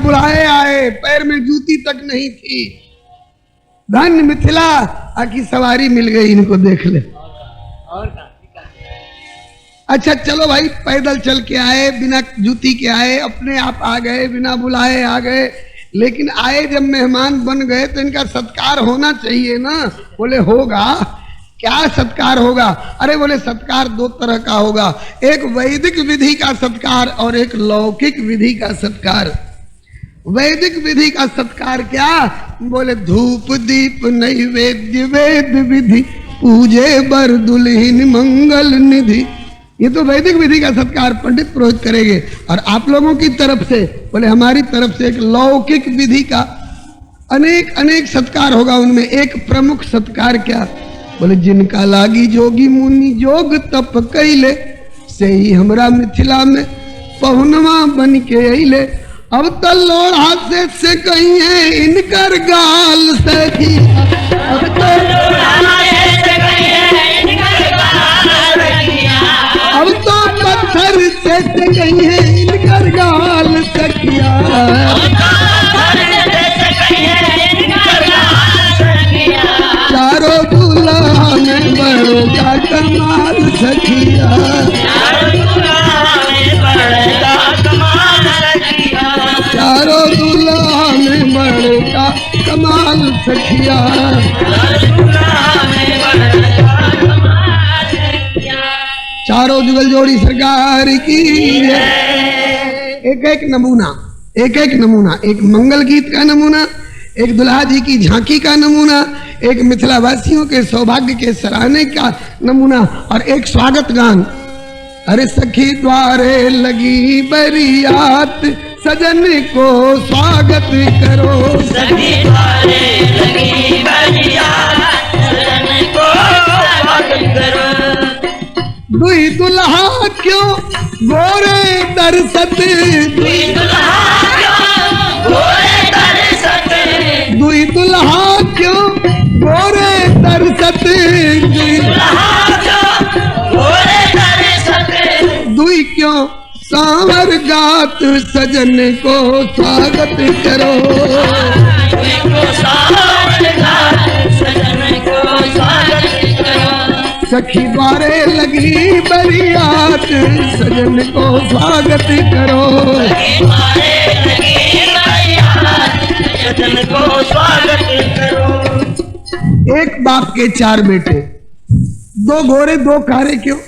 बुलाए आए, पैर में जूती तक नहीं थी। धन्य मिथिला, आकी सवारी मिल गई, इनको देख ले। अच्छा चलो भाई, पैदल चल के आए, बिना जूती के आए, अपने आप आ गए, बिना बुलाए आ गए। लेकिन आए जब मेहमान बन गए तो इनका सत्कार होना चाहिए ना। बोले होगा। क्या सत्कार होगा? अरे बोले सत्कार दो तरह का होगा, एक वैदिक विधि का सत्कार और एक लौकिक विधि का सत्कार। वैदिक विधि का सत्कार क्या? बोले धूप दीप नैवेद्य वेद विधि, पूजे बर दुल्हिन मंगल निधि। ये तो वैदिक विधि का सत्कार पंडित पुरोहित करेंगे। और आप लोगों की तरफ से, बोले हमारी तरफ से एक लौकिक विधि का अनेक अनेक सत्कार होगा। उनमें एक प्रमुख सत्कार क्या? बोले जिनका लागी जोगी मुनि जोग तप कैले, से ही हमरा मिथिला में पहुनवा बन के अइले। अब तो लोढ़ा से कहीं है इनकर गाल सखी, अब तो अब तो पत्थर से कहीं है इनकर गाल सखिया। चारों दूल्हा में बड़ा कमाल सखिया, चारों दूल्हा में बड़ा कमाल सखिया। चारों जुगल जोड़ी सरकार की। एक एक नमूना, एक एक नमूना, एक मंगल गीत का नमूना, एक दुल्हा जी की झांकी का नमूना, एक मिथिला वासियों के सौभाग्य के सराहने का नमूना और एक स्वागत गान। अरे सखी द्वारे लगी बरियात, सजन को स्वागत करो। सखी द्वारे लगी बरियात, सजन को स्वागत करो। दुई दुल्हा क्यों गोरे दरसत, दुई दुल्हा क्यों गोरे दरसत, दुई दुल्हा क्यों गोरे दरसत, दुई दुल्हा क्यों गोरे दरसत। दुई क्यों सांवर गात, सजन को स्वागत करो। दुई को सांवर गात, सजन को स्वागत करो। सखी द्वारे लगी बरियात, सजन को स्वागत करो। सखी द्वारे लगी बरियात, सजन को स्वागत करो। एक बाप के चार बेटे, दो गोरे दो कारे क्यों?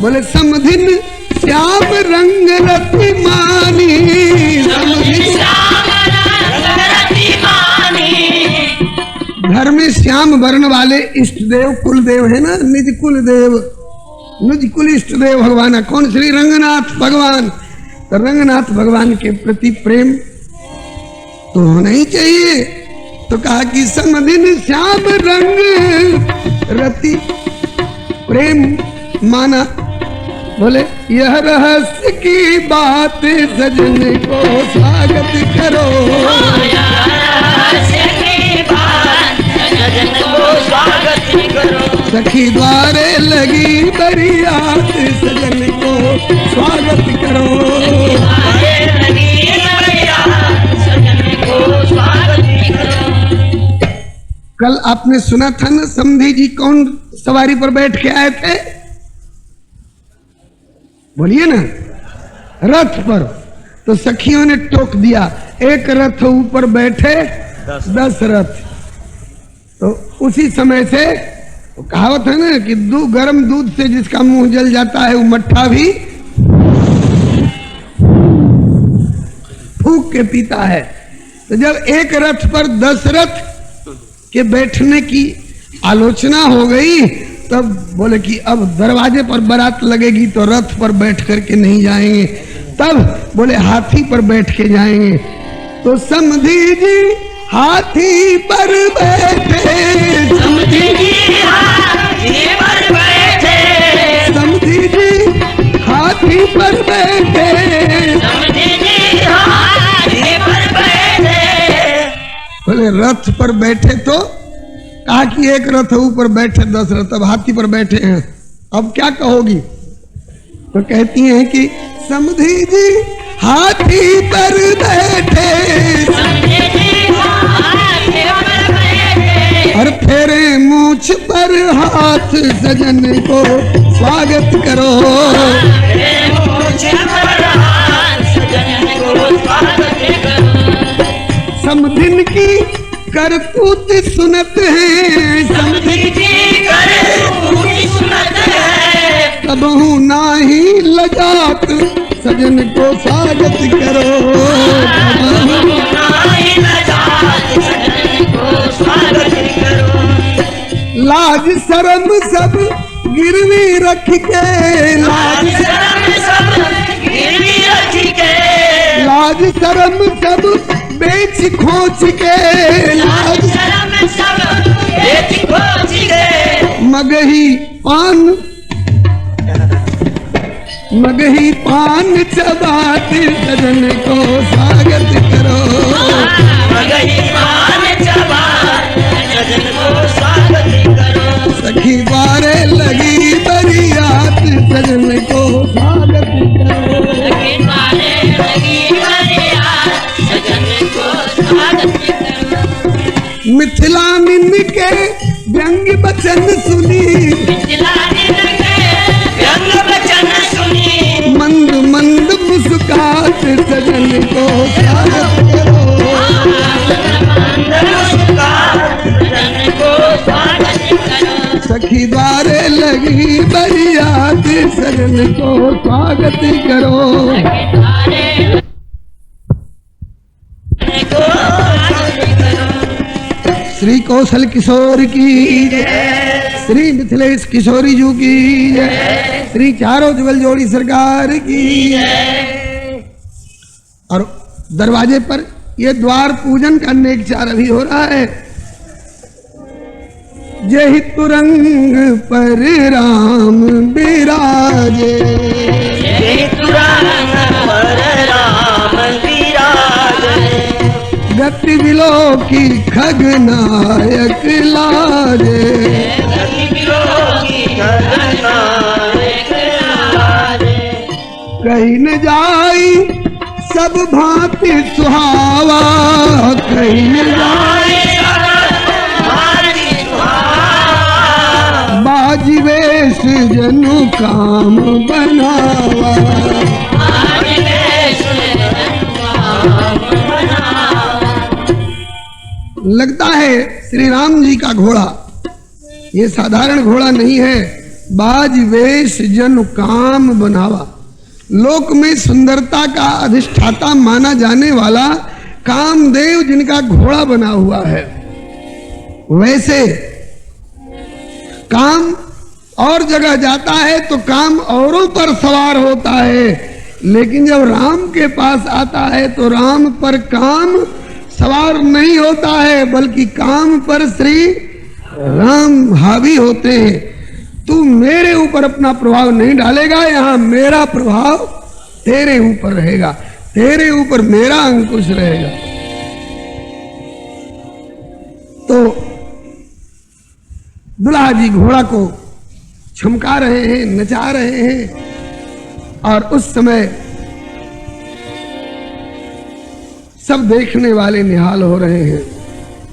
बोले समधिन श्याम रंग रति मानी, समधिन श्याम रंग रति मानी। घर में श्याम वर्ण वाले इष्ट देव कुल देव है ना, निज कुल देव, निज कुल इष्ट देव भगवान है। कौन? श्री रंगनाथ भगवान। तो रंगनाथ भगवान के प्रति प्रेम तो होना ही चाहिए। तो कहा कि समधिन श्याम रंग रति प्रेम माना। बोले यह रहस्य की बात, सजन को स्वागत करो। सखी द्वारे लगी बरियात, सजन को स्वागत करो। कल आपने सुना था ना, समधी जी कौन सवारी पर बैठ के आए थे? बोलिए ना, रथ पर। तो सखियों ने टोक दिया, एक रथ ऊपर बैठे 10 रथ। तो उसी समय से कहावत है ना कि गर्म दूध से जिसका मुंह जल जाता है वो मट्ठा भी फूंक के पीता है। तो जब एक रथ पर 10 रथ के बैठने की आलोचना हो गई, तब बोले कि अब दरवाजे पर बारात लगेगी तो रथ पर बैठ करके नहीं जाएंगे, तब बोले हाथी पर बैठ के जाएंगे। तो समधी जी हाथी पर बैठे, समधी जी हाथी पर बैठे, समधी जी हाथी पर बैठे, समधी जी हाथी पर बैठे। बोले रथ पर बैठे तो कहा कि एक रथ ऊपर बैठे 10 रथ, अब हाथी पर बैठे हैं, अब क्या कहोगी? तो कहती हैं कि समधी जी हाथी पर मूछ पर हाथ सजन को स्वागत करो। समधिन की करतूत सुनत है, कबहू नाही लजात सजन को स्वागत करो। लाज शर्म सब गिरवी रख के, लाज शर्म सब बेच खोच के, मगही पान चबात सजन को स्वागत करो। सखी बारे लगी बरियात सजन को स्वागत करो। मिथिला निन के व्यंग बचन सुनी, मंद मंद मुस्कात सजन को स्वागत करो। सखी द्वारे लगी बरियात सजन को स्वागत करो। श्री कौशल किशोर की जय, श्री मिथिलेश किशोरी जी की जय, श्री चारों जुगल जोड़ी सरकार की जय। और दरवाजे पर ये द्वार पूजन का नेक चार अभी हो रहा है। जय तुरंग पर राम बिराजे, गति बिलो की खगनायक लाजे, कहीं न जाई सब भांति सुहावा, कहीं न जाई बाजी वेश जनु काम बनावा। लगता है श्री राम जी का घोड़ा ये साधारण घोड़ा नहीं है। बाज वेश जन काम बनावा, लोक में सुंदरता का अधिष्ठाता माना जाने वाला कामदेव जिनका घोड़ा बना हुआ है, वैसे काम और जगह जाता है तो काम औरों पर सवार होता है, लेकिन जब राम के पास आता है तो राम पर काम सवार नहीं होता है, बल्कि काम पर श्री राम हावी होते हैं। तू मेरे ऊपर अपना प्रभाव नहीं डालेगा, यहाँ मेरा प्रभाव तेरे ऊपर रहेगा, तेरे ऊपर मेरा अंकुश रहेगा। तो दुल्हा जी घोड़ा को छमका रहे हैं, नचा रहे हैं, और उस समय सब देखने वाले निहाल हो रहे हैं।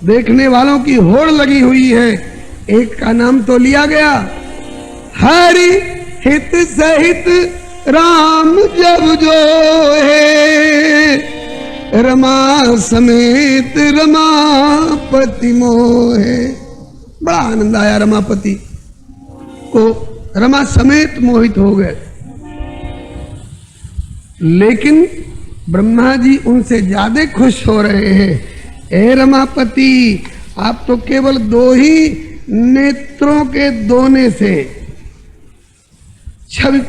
देखने वालों की होड़ लगी हुई है। एक का नाम तो लिया गया, हरि हित सहित राम जब जो है, रमा समेत रमापति मोहे। बड़ा आनंद आया, रमापति को रमा समेत मोहित हो गए। लेकिन ब्रह्मा जी उनसे ज्यादा खुश हो रहे हैं। ए रमापति, आप तो केवल दो ही नेत्रों के दोने से छवि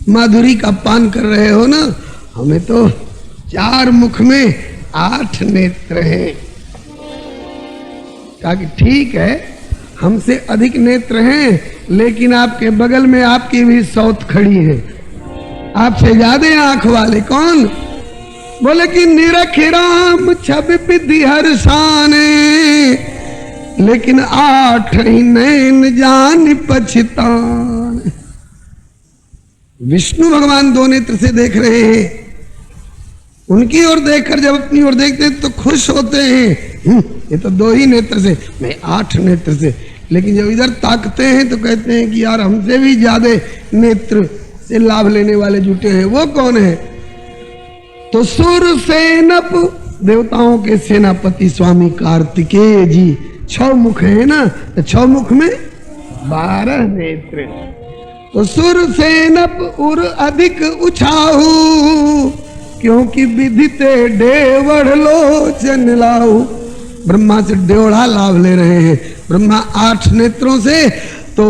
माधुरी का पान कर रहे हो ना, हमें तो 4 मुख में 8 नेत्र हैं। कहा कि ठीक है, हमसे अधिक नेत्र हैं, लेकिन आपके बगल में आपकी भी सौत खड़ी है, आपसे ज्यादा आंख वाले कौन? बोले कि निरख राम छवि विधि हर शाने, लेकिन 8 ही नैन जान पछतान। विष्णु भगवान 2 नेत्र से देख रहे हैं, उनकी ओर देखकर जब अपनी ओर देखते हैं तो खुश होते हैं। ये तो 2 ही नेत्र से, मैं 8 नेत्र से, लेकिन जब इधर ताकते हैं तो कहते हैं कि यार हमसे भी ज्यादा नेत्र से लाभ लेने वाले जुटे हैं। वो कौन है? तो सुरसेनप, देवताओं के सेनापति स्वामी कार्तिकेय जी 6 मुख है ना, तो 6 मुख में 12 नेत्र। तो सुरसेनप उर अधिक उछाहू, क्योंकि विदिते डेवढ़ लोचन लाहू। ब्रह्मा से डेढ़ा लाभ ले रहे हैं। ब्रह्मा 8 नेत्रों से, तो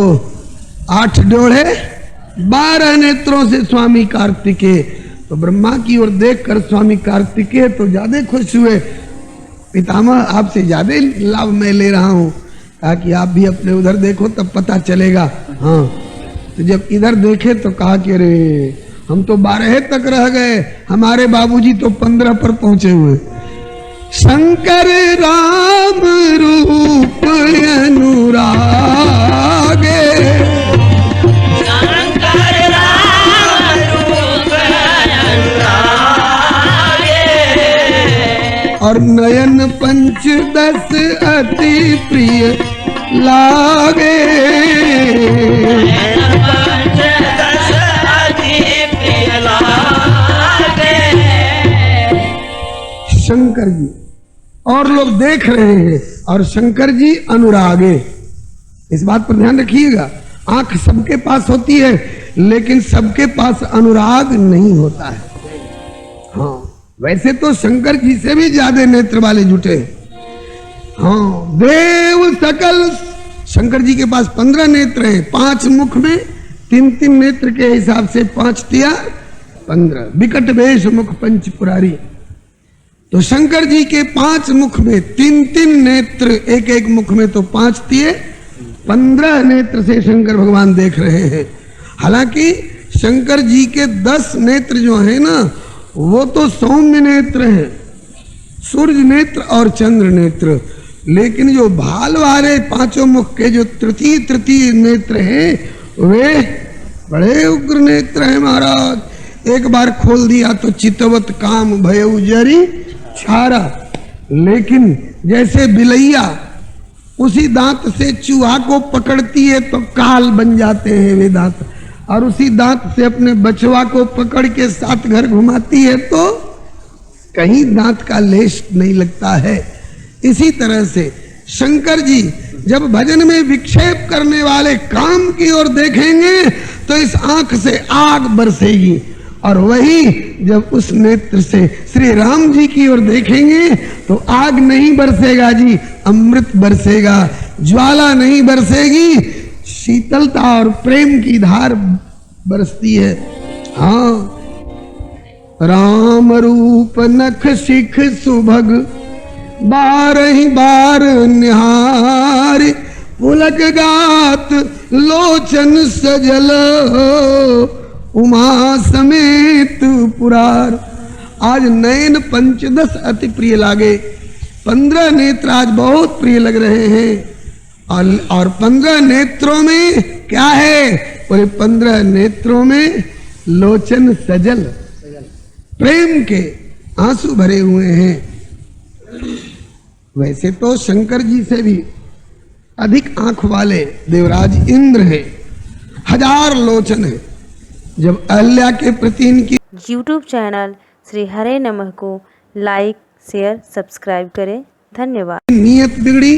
8 डेढ़े 12 नेत्रों से स्वामी कार्तिकेय। तो ब्रह्मा की ओर देखकर स्वामी कार्तिकेय तो ज्यादा खुश हुए। पितामह आपसे ज्यादा लाभ मैं ले रहा हूँ। कहा कि आप भी अपने उधर देखो तब पता चलेगा। हाँ, तो जब इधर देखे तो कहा कि अरे हम तो 12 तक रह गए, हमारे बाबूजी तो 15 पर पहुंचे हुए। शंकर राम रूप अनुरागे, शंकर राम रूप अनुरागे, और नयन पंचदश अति प्रिय लागे। पंचदश अति प्रिय लागे। शंकर जी और लोग देख रहे हैं और शंकर जी अनुरागे। इस बात पर ध्यान रखिएगा, आंख सबके पास होती है लेकिन सबके पास अनुराग नहीं होता है। हाँ, वैसे तो शंकर जी से भी ज्यादा नेत्र वाले जुटे। हाँ, देव सकल, शंकर जी के पास 15 नेत्र हैं। 5 मुख में 3-3 नेत्र के हिसाब से 5 तिया 15। विकट वेश मुख पंच पुरारी। तो शंकर जी के 5 मुख में 3-3 नेत्र, एक मुख में तो 5 तिये 15 नेत्र से शंकर भगवान देख रहे हैं। हालांकि शंकर जी के 10 नेत्र जो है ना, वो तो सौम्य नेत्र हैं, सूर्य नेत्र और चंद्र नेत्र। लेकिन जो भाल वाले 5 मुख के जो तृतीय नेत्र हैं, वे बड़े उग्र नेत्र हैं महाराज। एक बार खोल दिया तो चितवत काम भयउ जरी छारा। लेकिन जैसे बिलैया उसी दांत से चूहा को पकड़ती है तो काल बन जाते हैं वे दांत, और उसी दांत से अपने बचवा को पकड़ के 7 घर घुमाती है तो कहीं दांत का लेश नहीं लगता है। इसी तरह से शंकर जी जब भजन में विक्षेप करने वाले काम की ओर देखेंगे तो इस आंख से आग बरसेगी, और वही जब उस नेत्र से श्री राम जी की ओर देखेंगे तो आग नहीं बरसेगा जी, अमृत बरसेगा। ज्वाला नहीं बरसेगी, शीतलता और प्रेम की धार बरसती है। हाँ, राम रूप नख शिख सुभग, 12 बार निहार। पुलक गात लोचन सजल, उमा समेत पुरार। आज नयन पंचदश अति प्रिय लागे। 15 नेत्र आज बहुत प्रिय लग रहे हैं। और 15 नेत्रों में क्या है? बोले 15 नेत्रों में लोचन सजल, प्रेम के आंसू भरे हुए हैं। वैसे तो शंकर जी से भी अधिक आंख वाले देवराज इंद्र हैं, 1000 लोचन है। जब अहल्या के प्रति इनकी YouTube चैनल श्री हरे नमः को लाइक शेयर सब्सक्राइब करें। धन्यवाद। नीयत बिगड़ी,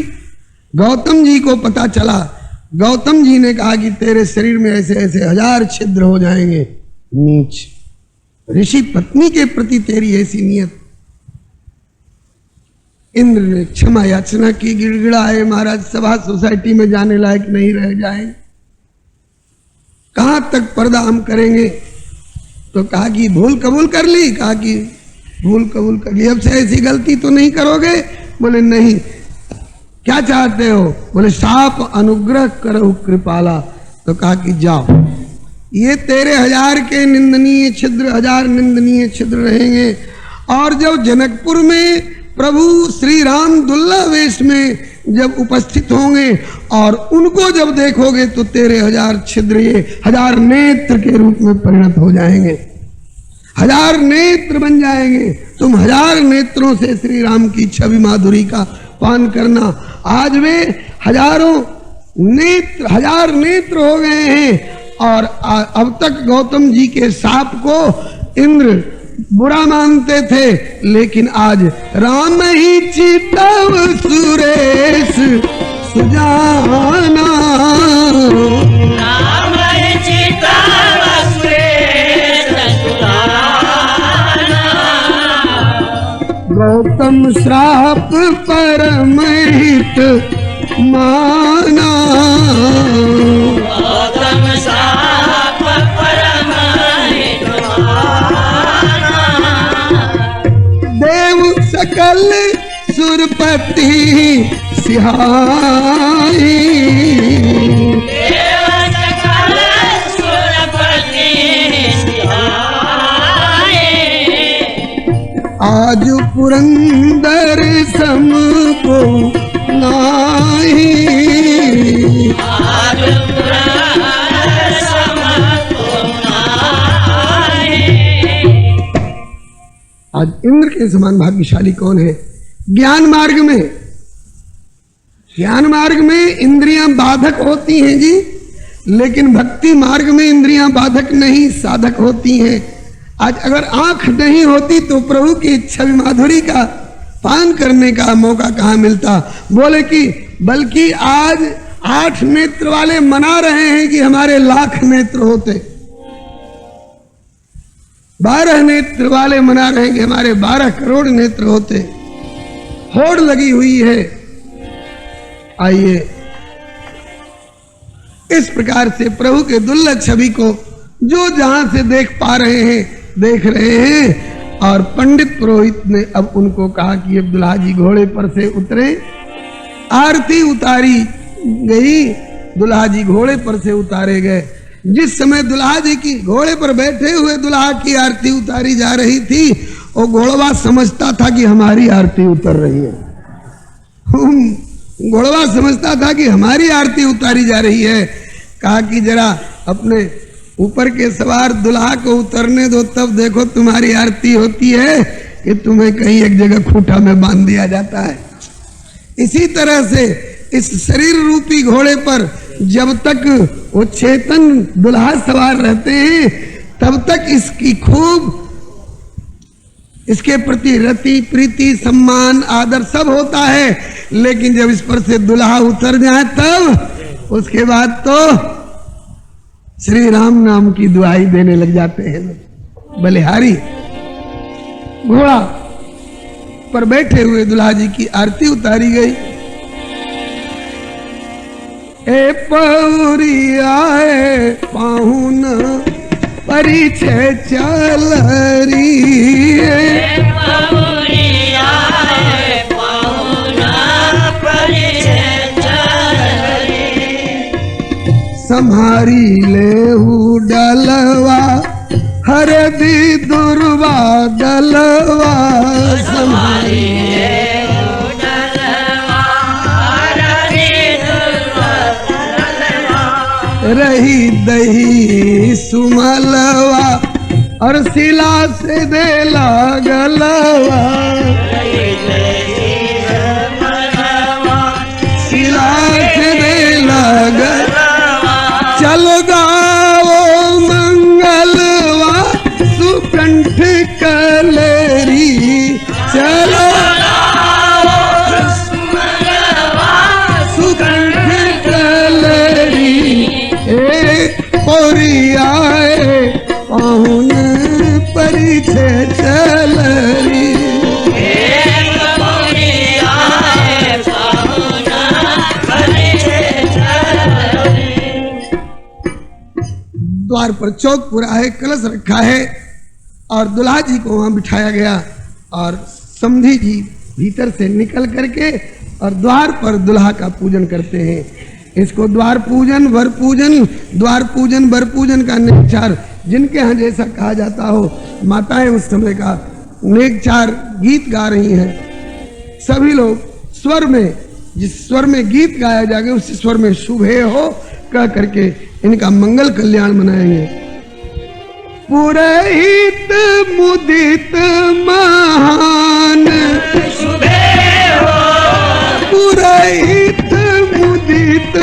गौतम जी को पता चला। गौतम जी ने कहा कि तेरे शरीर में ऐसे ऐसे 1000 छिद्र हो जाएंगे। नीच ऋषि पत्नी के प्रति तेरी ऐसी नियत। इंद्र ने क्षमा याचना की, गिड़गिड़ाए, महाराज सभा सोसाइटी में जाने लायक नहीं रह जाए, कहां तक पर्दा हम करेंगे। तो कहा कि भूल कबूल कर ली। कहा कि भूल कबूल कर ली, अब से ऐसी गलती तो नहीं करोगे। बोले नहीं। क्या चाहते हो? बोले शाप अनुग्रह करो कृपाला। तो कहा कि जाओ, ये तेरे 1000 के निंदनीय छिद्र, 1000 निंदनीय छिद्र रहेंगे। और जब जनकपुर में प्रभु श्री राम दुल्ला वेश में जब उपस्थित होंगे और उनको जब देखोगे तो तेरे 1000 छिद्र ये 1000 नेत्र के रूप में परिणत हो जाएंगे। 1000 नेत्र बन जाएंगे। तुम 1000 नेत्रों से श्री राम की छवि माधुरी का पान करना। आज वे हजारों नेत्र 1000 नेत्र हो गए हैं। और अब तक गौतम जी के साप को इंद्र बुरा मानते थे, लेकिन आज राम ही चितव सुरेश सुजाना, राम चितव सुरेश सुजाना, गौतम श्राप परम हित माना, गौतम श्राप परम हित माना, देव सकल सुरपति सिहाई, देव सकल सुरपति सिहाई, आज पुरंदर सम को नाही, आज पुरंदर सम को नाही। आज इंद्र के समान भाग्यशाली कौन है? ज्ञान मार्ग में, ज्ञान मार्ग में इंद्रियां बाधक होती हैं जी, लेकिन भक्ति मार्ग में इंद्रियां बाधक नहीं, साधक होती हैं। आज अगर आंख नहीं होती तो प्रभु की छवि माधुरी का पान करने का मौका कहाँ मिलता। बोले कि बल्कि आज 8 नेत्र वाले मना रहे हैं कि हमारे लाख नेत्र होते, 12 नेत्र वाले मना रहे हैं कि हमारे 12 करोड़ नेत्र होते। होड़ लगी हुई है। आइए इस प्रकार से प्रभु के दुर्लभ छवि को जो जहां से देख पा रहे हैं देख रहे हैं। और पंडित पुरोहित ने अब उनको कहा कि अब दुल्हा जी घोड़े पर से उतरे। आरती उतारी गई, दुल्हा जी घोड़े पर से उतारे गए। जिस समय दुल्हा जी की घोड़े पर बैठे हुए दुल्हा की आरती उतारी जा रही थी, वो घोड़वा समझता था कि हमारी आरती उतर रही है। घोड़वा समझता था कि हमारी आरती उतारी जा रही है। कहा कि जरा अपने ऊपर के सवार दुल्हा को उतरने दो, तब देखो तुम्हारी आरती होती है कि तुम्हें कहीं एक जगह खूंटा में बांध दिया जाता है। इसी तरह से इस शरीर रूपी घोड़े पर जब तक वो चेतन दुल्हा सवार रहते हैं तब तक इसकी खूब इसके प्रति रति प्रीति सम्मान आदर सब होता है। लेकिन जब इस पर से दुल्हा उतर जाए तब उसके बाद तो श्री राम नाम की दुआई देने लग जाते हैं। बलिहारी घोड़ा पर बैठे हुए दुल्हा जी की आरती उतारी गई। ए पौरिया पाहुन परिचय चल रही सम्हारी ले डलवा हरदी दुर्वा डलवा सम्हारी रही दही सुमलवा और सिला से दे लागलवा सिला से दे लागलवा चल गाओ मंगलवा सुकंठ कलेरी चलो सुकंठ कलेरी पोरियाए पाहुन परिचय चलरी द्वार पर चौक पूरा है, कलश रखा है और दुल्हा जी को वहां बिठाया गया। और समधी जी भीतर से निकल करके और द्वार पर दुल्हा का पूजन करते हैं। इसको द्वार पूजन वर पूजन, द्वार पूजन वर पूजन का नेकचार जिनके यहाँ जैसा कहा जाता हो। माताएं उस समय का नेकचार गीत गा रही हैं। सभी लोग स्वर में, जिस स्वर में गीत गाया जाएगा उसी स्वर में शुभे हो कह करके इनका मंगल कल्याण मनाएंगे। पुरहित मुदित महान शुभे हो पुरहित मुदित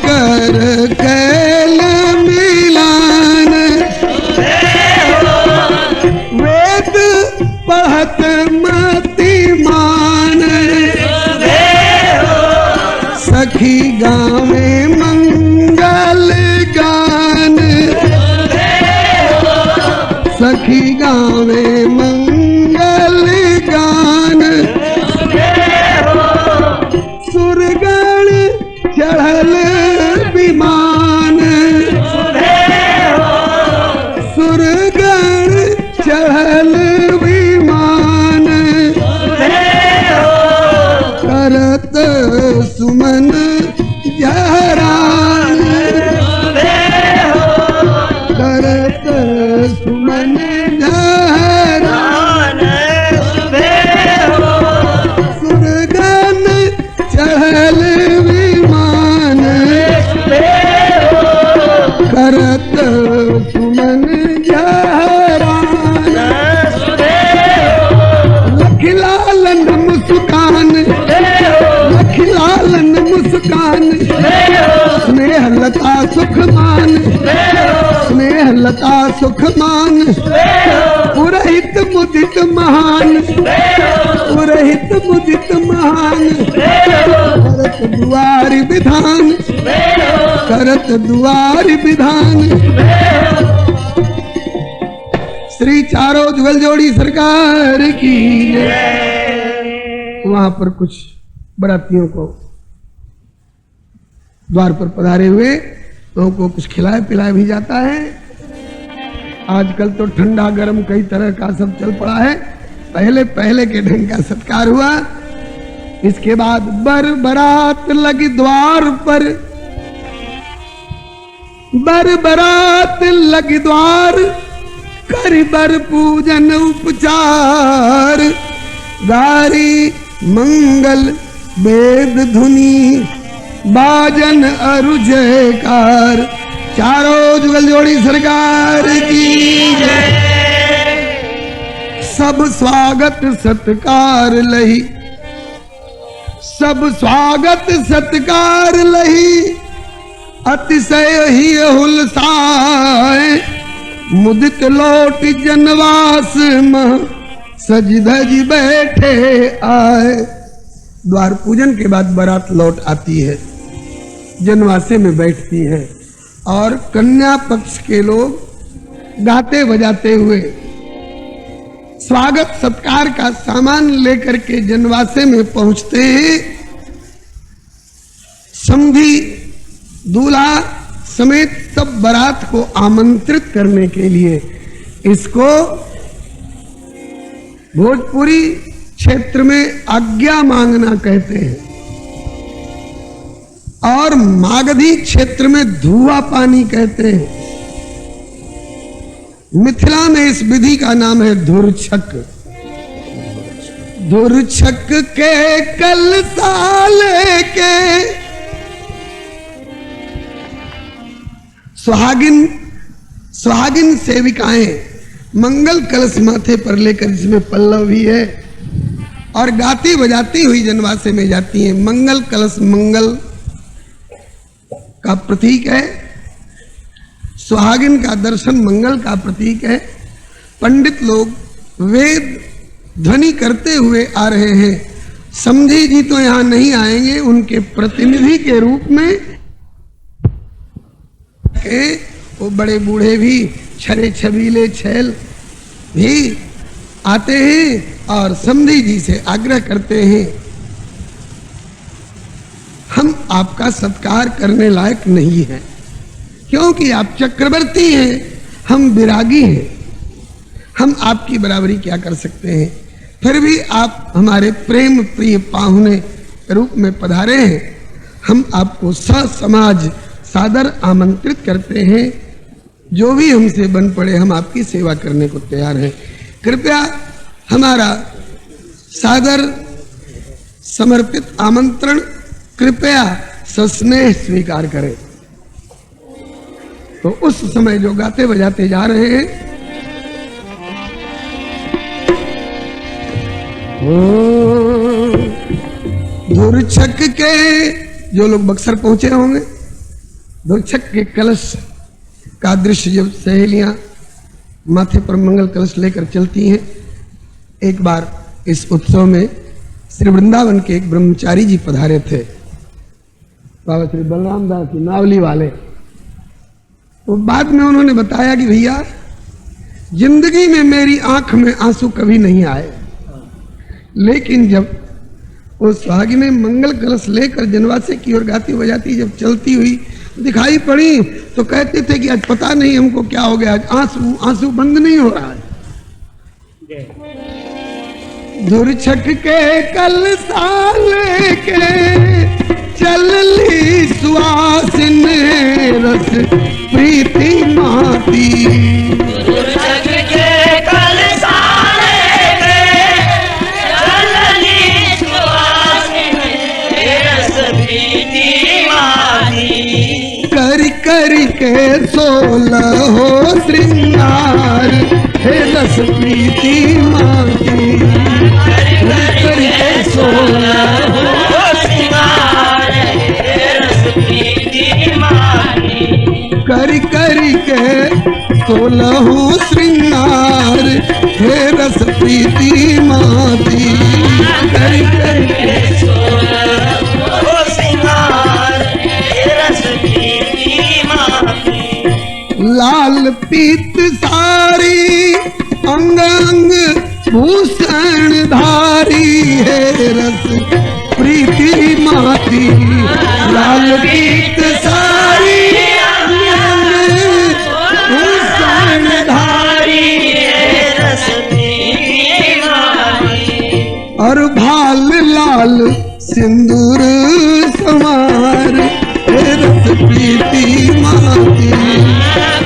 कर कैल मिलान, वेद पढ़त मति मान, सखी गावे मंगल गान, सखी गावे मंगल गान, सुरगण चढ़ल विमान, सुरगण चढ़ल विमान, करत सुमन जहरान, करत सुमन जहरान, सुरगण चढ़ल विमान, करत सुमन जहरान, लखिलालन मुस्कान, लखिलालन मुस्कान, स्नेह लता सुख मान, स्नेह लता सुख मान, पुरहित मुदित महान, पुरहित मुदित महान, करत दुआर विधान, करत दुआर विधान। श्री चारों जुगल जोड़ी सरकार की जय। वहां पर कुछ बरातियों को द्वार पर पधारे हुए लोगों को कुछ खिलाया पिलाया भी जाता है। आजकल तो ठंडा गर्म कई तरह का सब चल पड़ा है, पहले पहले के ढंग का सत्कार हुआ। इसके बाद बर बरात लगी द्वार पर, बर बरात लगी द्वार, कर बर पूजन उपचार, गारी मंगल वेद धुनी, बाजन अरु जयकार। चारों जुगल जोड़ी सरकार की जय। सब स्वागत सत्कार लही, सब स्वागत सत्कार लही, अतिशय ही हुलसाए, मुदित लौट जनवास मह, सज धज बैठे आए। द्वार पूजन के बाद बारात लौट आती है, जनवासे में बैठती है और कन्या पक्ष के लोग गाते बजाते हुए स्वागत सत्कार का सामान लेकर के जनवासे में पहुंचते हैं। समधी दूल्हा समेत सब बारात को आमंत्रित करने के लिए, इसको भोजपुरी क्षेत्र में आज्ञा मांगना कहते हैं और मागधी क्षेत्र में धुआ पानी कहते हैं। मिथिला में इस विधि का नाम है धुरछक। धुरछक के कल साले के सुहागिन सेविकाएं मंगल कलश माथे पर लेकर, जिसमें पल्लव भी है, और गाती बजाती हुई जनवासे में जाती हैं। मंगल कलश मंगल का प्रतीक है, सुहागिन का दर्शन मंगल का प्रतीक है। पंडित लोग वेद ध्वनि करते हुए आ रहे हैं। समधी जी तो यहाँ नहीं आएंगे, उनके प्रतिनिधि के रूप में वो बड़े बूढ़े भी, छरे छबीले छैल भी आते हैं और समधी जी से आग्रह करते हैं, हम आपका सत्कार करने लायक नहीं है, क्योंकि आप चक्रवर्ती हैं, हम विरागी हैं, हम आपकी बराबरी क्या कर सकते हैं। फिर भी आप हमारे प्रेम प्रिय पाहुने रूप में पधारे हैं, हम आपको समाज सादर आमंत्रित करते हैं। जो भी हमसे बन पड़े, हम आपकी सेवा करने को तैयार हैं। कृपया हमारा सादर समर्पित आमंत्रण कृपया सस्नेह स्वीकार करें। तो उस समय जो गाते बजाते जा रहे हैं, धुरछक के जो लोग बक्सर पहुंचे होंगे, धूर्छक के कलश का दृश्य जब सहेलियां माथे पर मंगल कलश लेकर चलती हैं। एक बार इस उत्सव में श्री वृंदावन के एक ब्रह्मचारी जी पधारे थे, बाबा श्री बलराम दास जी नावली वाले। तो बाद में उन्होंने बताया कि भैया जिंदगी में मेरी आंख में आंसू कभी नहीं आए, लेकिन जब वो सुहागी में मंगल कलश लेकर जनवासे की ओर गाती बजाती जब चलती हुई दिखाई पड़ी तो कहते थे कि आज पता नहीं हमको क्या हो गया, आज आंसू बंद नहीं हो रहा है। धुरछक के कलसा लेके चलली सुहासिन रस प्रीति माती। धुरछक के कलसा लेके चलली सुहासिन रस प्रीति माती। कर कर के 16 हो श्रृंगार हे रस प्रीति माती। कर कर के 16 हो श्रृंगार रस प्रीति माती। कर कर के 16 हो श्रृंगार हे रस प्रीति माती। कर कर के हो श्रृंगार रस प्रीति माती। लाल पीत सारी अंग अंग भूषण धारी है रस प्रीति माती। लाल पीत सारी अंग अंग भूषण धारी है रस प्रीति माती। और भाल लाल सिंदूर समार है रस प्रीति माती।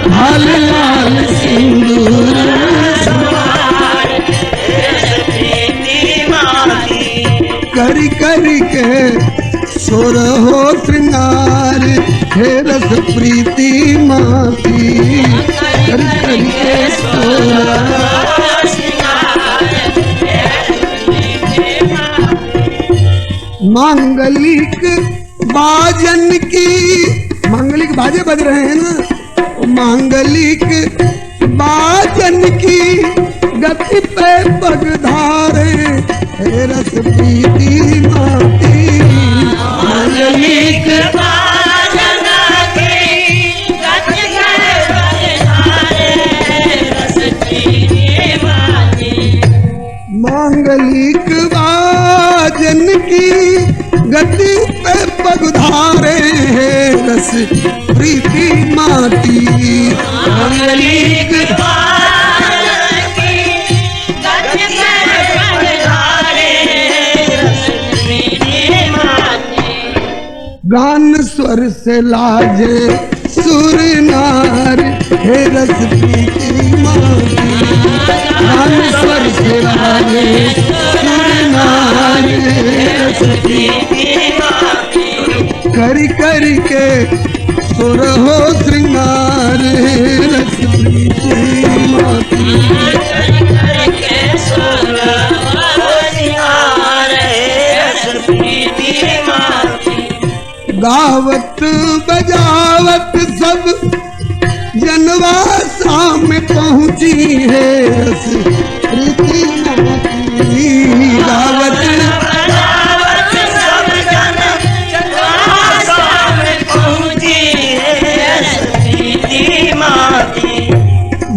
भाल लाल सिंदूर समार रस प्रीति माती। करी करी के 16 हो श्रृंगार हे रस प्रीति माती। करी करी के 16 मांगलिक बाजन की, मांगलिक बाजे बज रहे हैं ना, मांगलिक बाजन की गति पे पग धारे हे रस प्रीति माती। मांगलिक बाजन की गति पे पग धारे रस प्रीति माती। मांगलिक बाजन की गति पे पग धारे हे रस प्रीति माती। मांगलिक बाजन की गति पे पग धारे रस प्रीति माती। गान स्वर से लाजे सुर नार हे रस प्रीति माती। गान स्वर से लाजे सुर नार हे रस प्रीति माती। करी करी के 16 हो श्रृंगार हे रस प्रीति माती। करके 16 हो श्रृंगार रस प्रीति माती। गावत बजावत सब जनवा शाम पहुंची है रस प्रीति माती। गावत बजावत सब जन शाम पहुंची है रस प्रीति माती।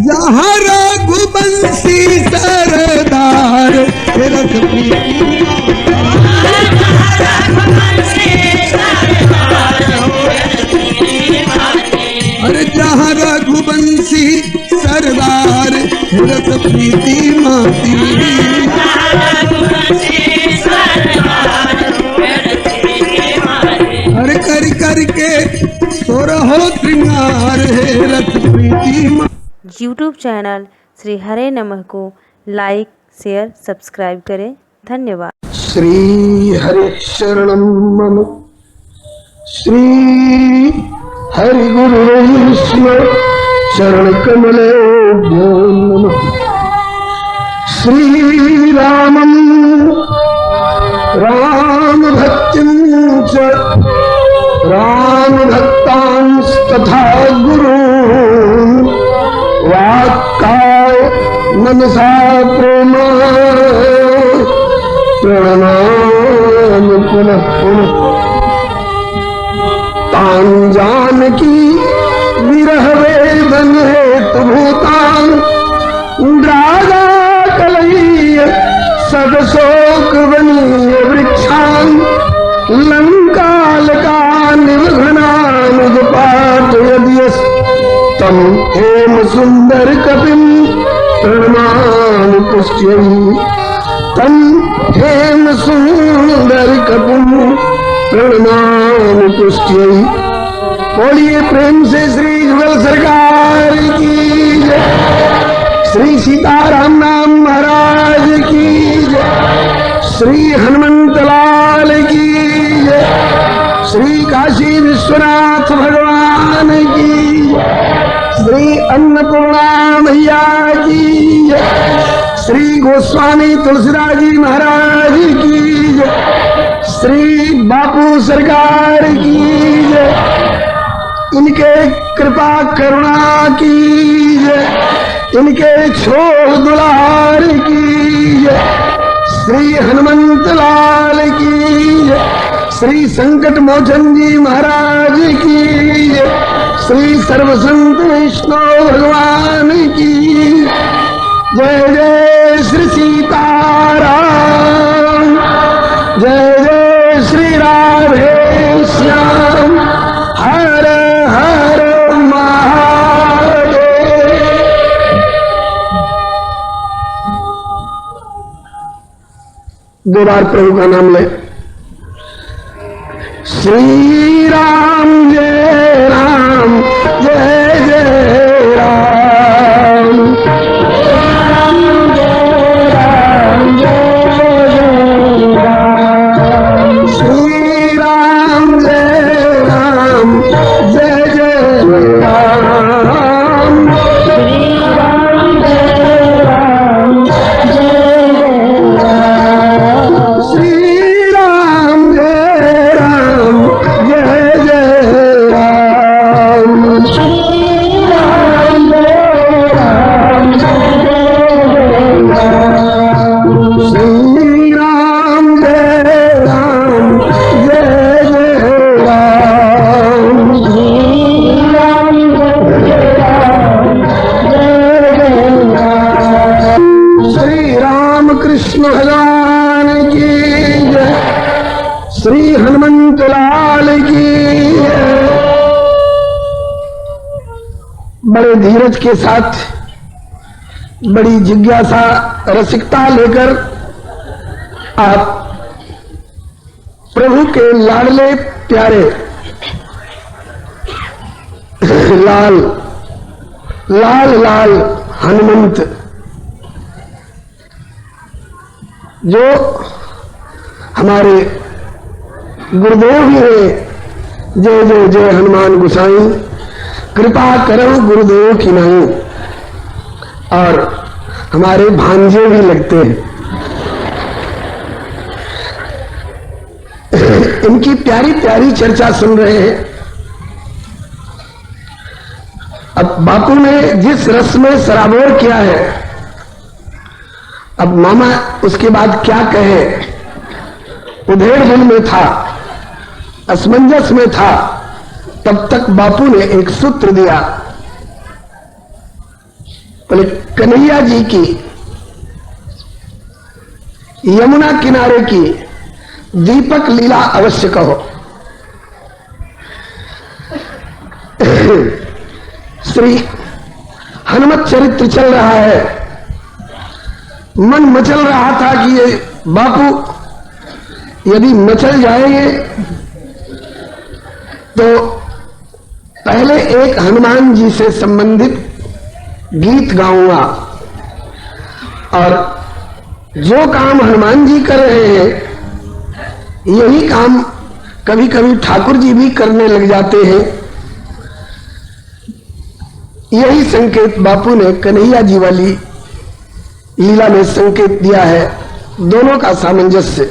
जहाँ रघुवंशी सरदार हे रस प्रीति अरे जहाँ रघुवंशी सरदार हे रस प्रीति माती। हर कर कर के 16 हो श्रृंगार हे रस प्रीति माती। यूट्यूब चैनल श्री हरे नमः को लाइक शेयर सब्सक्राइब करें। धन्यवाद। श्री हरि शरणम मम श्री हरि गुरु वैष्णव चरण कमले नमः। श्री रामम राम भक्तिं च राम भक्तांस्तथा गुरून् वाक्काय मनसा प्रेम प्रणमामि पुनः पुनः। तान् जानकी विरह वेदन हेतु भूतान् ड्रागा कलय्य सदशोक वनीय वृक्षान् लंकालकान् विघ्नान् पाठयद्यस्तं हेम सुंदर कपिं प्रणमामि पुष्ट्यै। तं हेम सुंदर कपिं प्रणमामि पुष्ट्यै। बोलिए प्रेम से श्री जुगल सरकार की जय, श्री सीताराम नाम महाराज की जय, श्री हनुमंत लाल की जय, श्री काशी विश्वनाथ भगवान की जय, श्री अन्नपूर्णा मैया की जय, श्री गोस्वामी तुलसीदास जी महाराज की जय, श्री बापू सरकार की जय, इनके कृपा करुणा की जय, इनके छोड़ दुलार की जय, श्री हनुमंत लाल की जय, श्री संकट मोचन जी महाराज की जय, श्री सर्वसंत वैष्णव भगवान की जय। जय श्री सीताराम, जय जय श्री राधे श्याम, हर हर महादेव। दो बार प्रभु का नाम ले। श्री राम जय राम, जय जय राम, राम जय राम, जय जय राम, श्री राम जय राम, जय जय राम, श्री राम जय राम, जय राम, श्री राम जय राम, जय जय राम, श्री राम जय राम, जय राम, श्री राम जय राम, जय राम, श्री राम जय राम, जय राम। श्री राम कृष्ण भगवान की जय, श्री हनुमंत लाल की जय। बड़े धीरज के साथ, बड़ी जिज्ञासा रसिकता लेकर आप प्रभु के लाडले प्यारे लाल लाल लाल हनुमंत, जो हमारे गुरुदेव भी है, जय जय जय हनुमान गोसाई, कृपा करो गुरुदेव की नहीं। और हमारे भांजे भी लगते हैं। इनकी प्यारी प्यारी चर्चा सुन रहे हैं। अब बापू ने जिस रस में सराबोर किया है, अब मामा उसके बाद क्या कहे। उधेड़-बुन में था, असमंजस में था, तब तक बापू ने एक सूत्र दिया। बोले कन्हैया जी की यमुना किनारे की दीपक लीला अवश्य कहो। श्री हनुमत चरित्र चल रहा है, मन मचल रहा था कि ये बापू यदि मचल जाएंगे तो पहले एक हनुमान जी से संबंधित गीत गाऊंगा, और जो काम हनुमान जी कर रहे हैं यही काम कभी कभी ठाकुर जी भी करने लग जाते हैं। यही संकेत बापू ने कन्हैया जी वाली लीला में संकेत दिया है। दोनों का सामंजस्य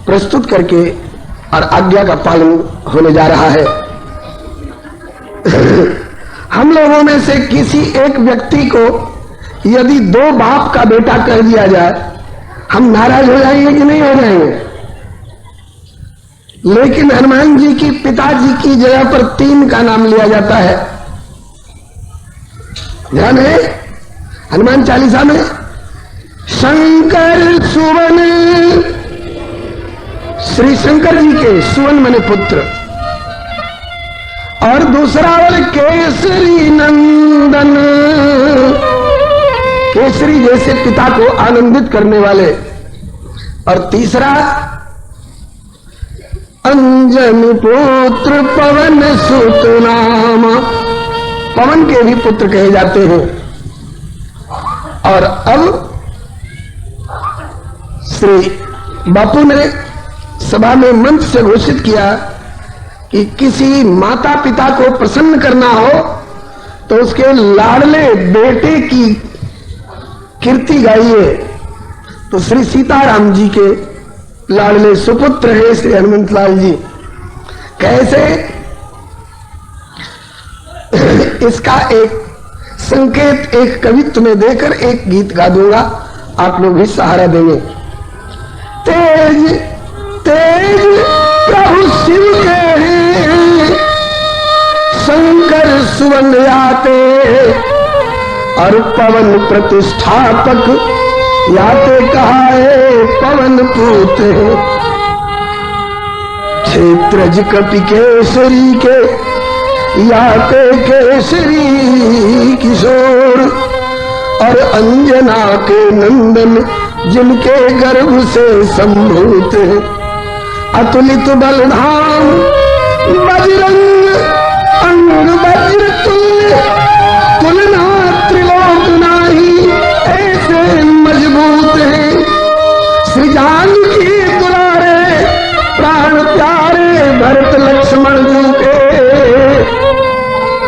प्रस्तुत करके और आज्ञा का पालन होने जा रहा है। हम लोगों में से किसी एक व्यक्ति को यदि दो बाप का बेटा कह दिया जाए, हम नाराज हो जाएंगे कि नहीं हो जाएंगे? लेकिन हनुमान जी की पिताजी की जगह पर 3 का नाम लिया जाता है। ध्यान है हनुमान चालीसा में, शंकर सुवन, श्री शंकर जी के सुवन माने पुत्र, और दूसरा और केसरी नंदन, केसरी जैसे पिता को आनंदित करने वाले, और तीसरा अंजन पुत्र पवन सुत नाम, पवन के भी पुत्र कहे जाते हैं। और अब श्री बापू ने सभा में मंत्र से घोषित किया कि किसी माता पिता को प्रसन्न करना हो तो उसके लाडले बेटे की कीर्ति गाइए। तो श्री सीताराम जी के लाडले सुपुत्र है श्री हनुमंत लाल जी। कैसे? इसका एक संकेत एक कवित्व में देकर एक गीत गा दूंगा, आप लोग भी सहारा देंगे। तेज तेज प्रभु शिव के हैं, शंकर सुवन आते, और पवन प्रतिष्ठापक याते कहाए पवन पूत। क्षेत्रज कपि केसरी के याते केसरी किशोर, और अंजना के नंदन जिनके गर्भ से संभूत। अतुलित बलधाम बजरंग अंग वज्र तुल्य, तुलना त्रिलोक नाही ऐसे मजबूत है। श्री जानकी दुलारे प्राण प्यारे, भरत लक्ष्मण जी के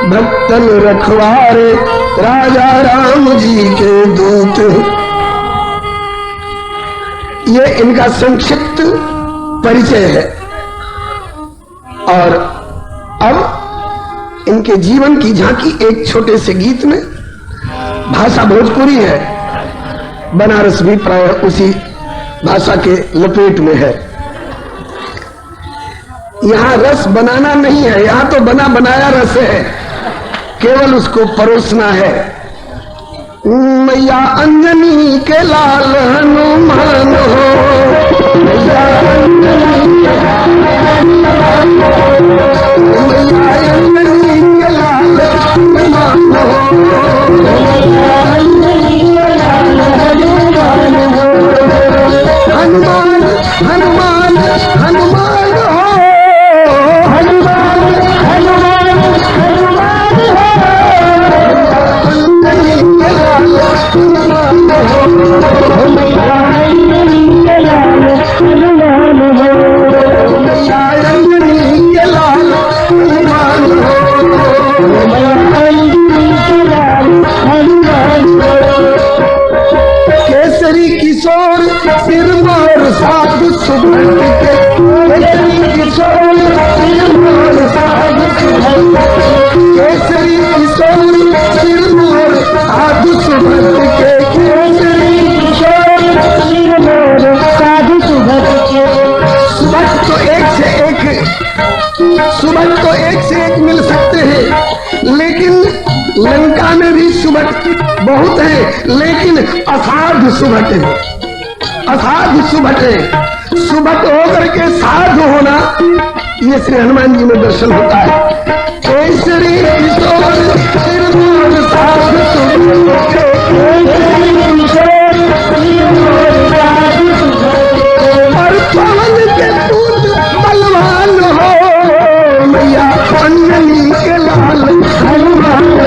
भक्तन रखवारे, राजा राम जी के दूत। ये इनका संक्षिप्त परिचय है। और अब इनके जीवन की झांकी एक छोटे से गीत में। भाषा भोजपुरी है, बनारस भी प्राय उसी भाषा के लपेट में है। यहां रस बनाना नहीं है, यहां तो बना बनाया रस है, केवल उसको परोसना है। मैया अंजनी के लाल हनुमान हो, मैया अंजनी के लाल हनुमान हो, हनुमान हनुमान हनुमान हो, हनुमान हनुमान हनुमान केसरी किशोर सिर मोर साधु सुभट के, केसरी किशोर सिर मोर साधु सुभट के, केसरी किशोर सिर मोर साधु सुभट के, केसरी किशोर सिर मोर साधु सुभट के। सुभट तो एक से एक मिल सकते हैं, लेकिन लंका में भी सुभट बहुत है, लेकिन असाधु सुभट है, असाधु सुभट है। सुभट होकर के साधु होना, ये श्री हनुमान जी में दर्शन होता है। केसरी किशोर सिर मोर साधु सुभट के, केसरी किशोर सिर मोर साधु सुभट के, और पवन के पुत्र बलवान हो, मैया अंजनी के लाल हनुमान हो,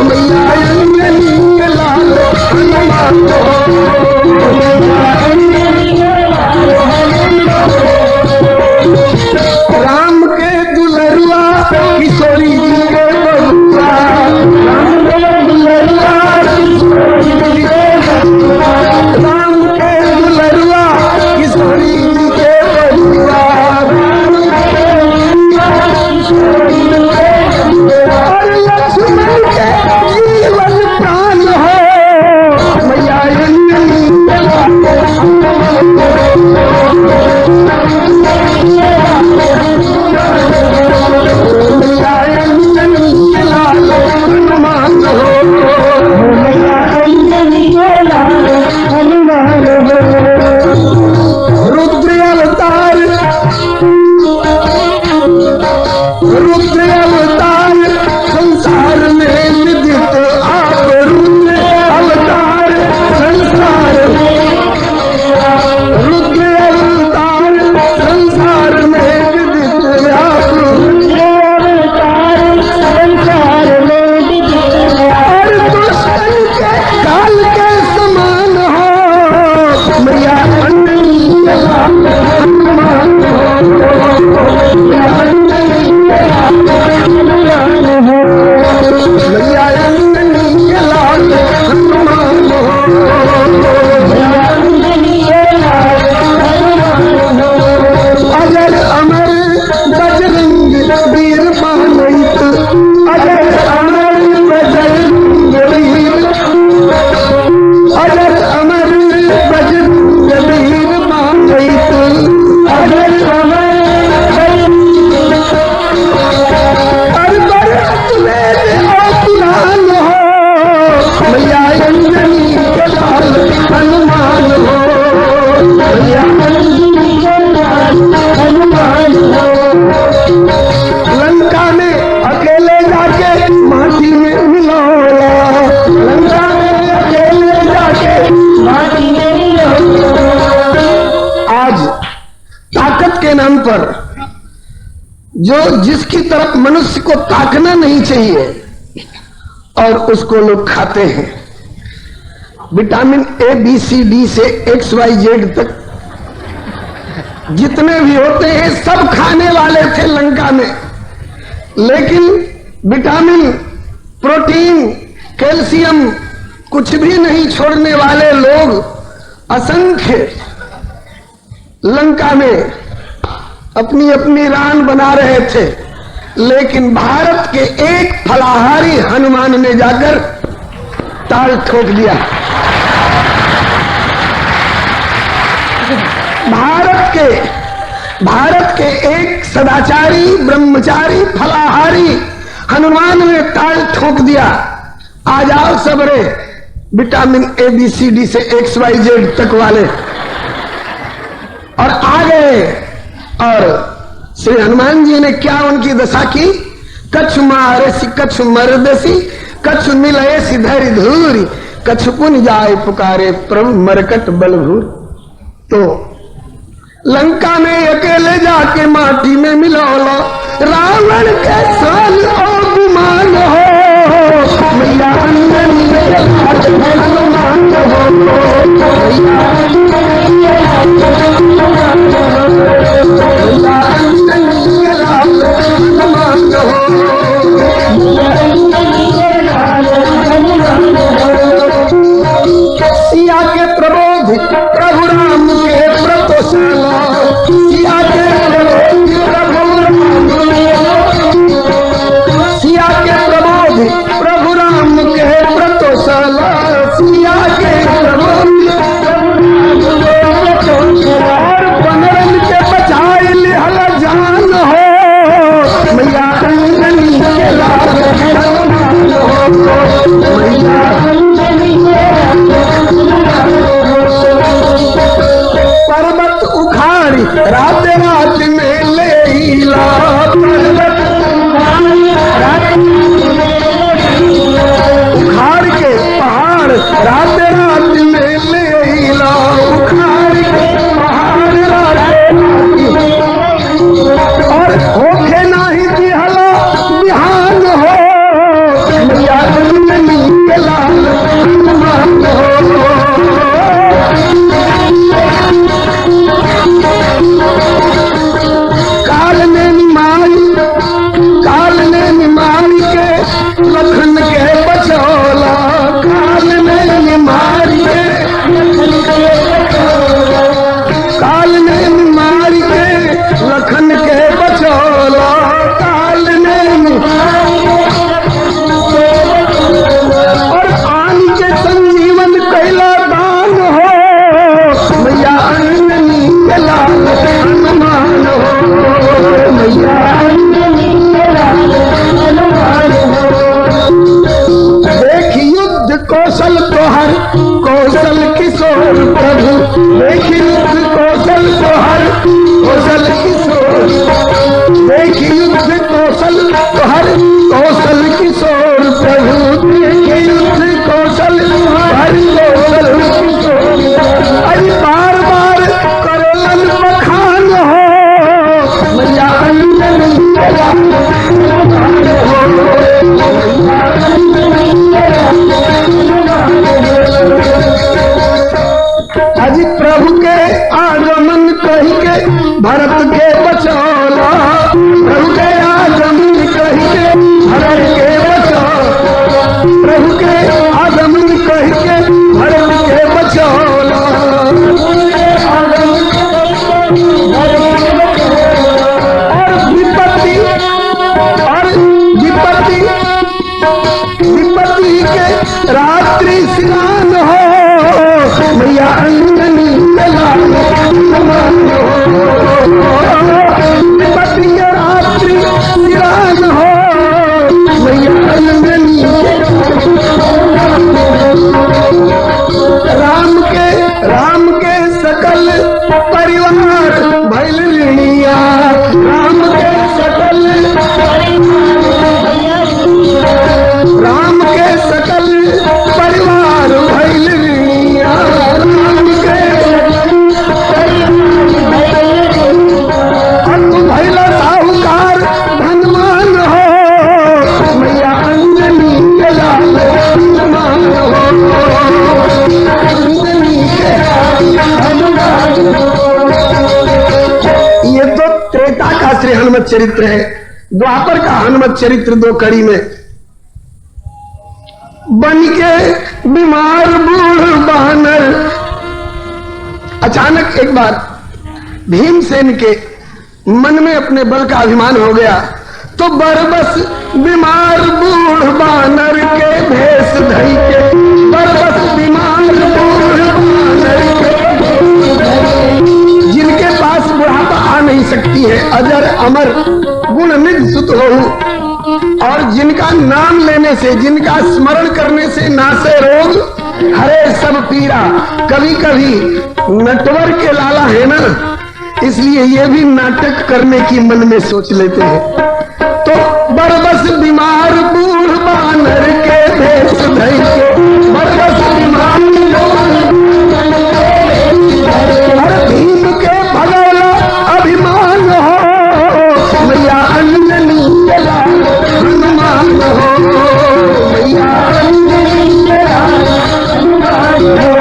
मैया अंजनी के लाल हनुमान हो, मैया अंजनी के लाल हनुमान हो। हो, मैया अंजनी के लाल हनुमान हो, मैया अंजनी के लाल हनुमान हो। अजर अमर बजरंग वीर मानैत, अजर अमर बजरंग वीर, अजर अमर बजरंग वीर मानैत, अजर अमर मैया अंजनी के लाल हनुमान हो, मैया अंजनी के लाल हनुमान हो। लंका में अकेले जाके माटी में मिलौला, लंका में अकेले जाके माटी में मिलौला। आज ताकत के नाम पर जो जिसकी तरफ मनुष्य को ताकना नहीं चाहिए और उसको लोग खाते हैं। Vitamin A B C D से एक्स वाई जेड तक जितने भी होते हैं सब खाने वाले थे लंका में, लेकिन विटामिन प्रोटीन कैल्शियम कुछ भी नहीं छोड़ने वाले लोग असंख्य लंका में अपनी अपनी रान बना रहे थे। लेकिन भारत के एक फलाहारी हनुमान ने जाकर ताल ठोक दिया। भारत के एक सदाचारी ब्रह्मचारी फलाहारी हनुमान ने ताल ठोक दिया। आ जाओ सबरे vitamin A B C D से एक्स वाई जेड तक वाले, और आ गए। और श्री हनुमान जी ने क्या उनकी दशा की? कछु मारसी कछु मरदसी, कछु मिलए सिधरि धूरी, कछु पुन जाए पुकारे प्रभु मरकट बलभूर। तो लंका में अकेले जाके माटी में मिलौलो, रावण के साल ओ गुमान हो, मैया अंजनी के लाल हनुमान हो, मैया अंजनी के लाल हनुमान हो, मैया अंजनी के लाल हनुमान हो, मैया अंजनी के लाल हनुमान हो। सिया के प्रबोध प्रभु राम के व्रतशाला, सिया के प्रबोध प्रभु राम के, रात्रि स्नान हो मैया अंजनी के लाल हनुमान हो। विपत्ति रात्रि स्नान हो मैया अंजनी राम के सकल परिवार भइल ऋणिया। राम के सकल परिवार भइल ऋणिया। राम के भइल साहूकार धनवान हो मैया अंजनी के लाल हनुमान हो। ये तो त्रेता का श्री हनुमत चरित्र है। द्वापर का हनुमत चरित्र दो कड़ी में। बन के बीमार बूढ़ बानर, अचानक एक बार भीमसेन के मन में अपने बल का अभिमान हो गया तो बरबस बीमार बूढ़ बानर के भेष धई के, बरबस बीमार बूढ़ बानर के, जिनके पास बुढ़ापा आ नहीं सकती है, अजर अमर गुण निध सुत होहु, और जिनका नाम लेने से, जिनका स्मरण करने से नासे रोग, हरे सब पीरा। कभी कभी नटवर के लाला है ना, इसलिए ये भी नाटक करने की मन में सोच लेते हैं। तो बरबस बीमार बूढ़ बानर के भेष धई के, बरबस बीमार भीम के भगौला अभिमान हो मैया अंजनी के लाल हनुमान हो। मैया अंजनी के लाल हनुमान हो।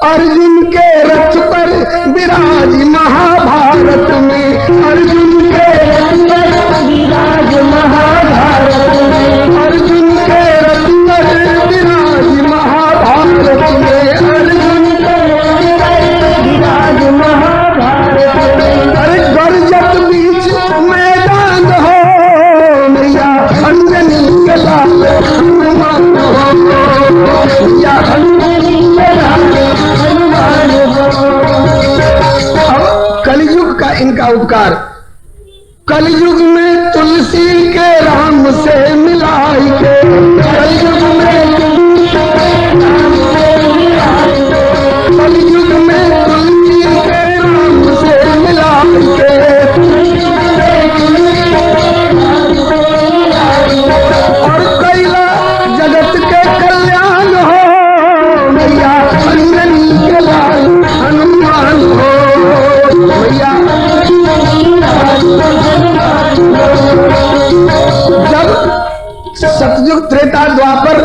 अर्जुन के रथ पर विराज महाभारत में, अर्जुन के रथ पर विराज महाभारत में, अर्जुन के रथ पर विराज महाभारत में, अर्जुन के रथ पर विराज महाभारत में। अरे गरजत बीच मैदान हो मैया अंजनी के लाल हनुमान हो। मैया अंजनी के लाल हनुमान हो। अब कलयुग का इनका उपकार, कलयुग में तुलसी के राम से मिलाई के, कलयुग में कलयुग में तुलसी के राम से मिलाई के, और कैला जगत के कल्याण हो मैया अंजनी के लाल हनुमान हो। मैया जब सतयुग त्रेता द्वापर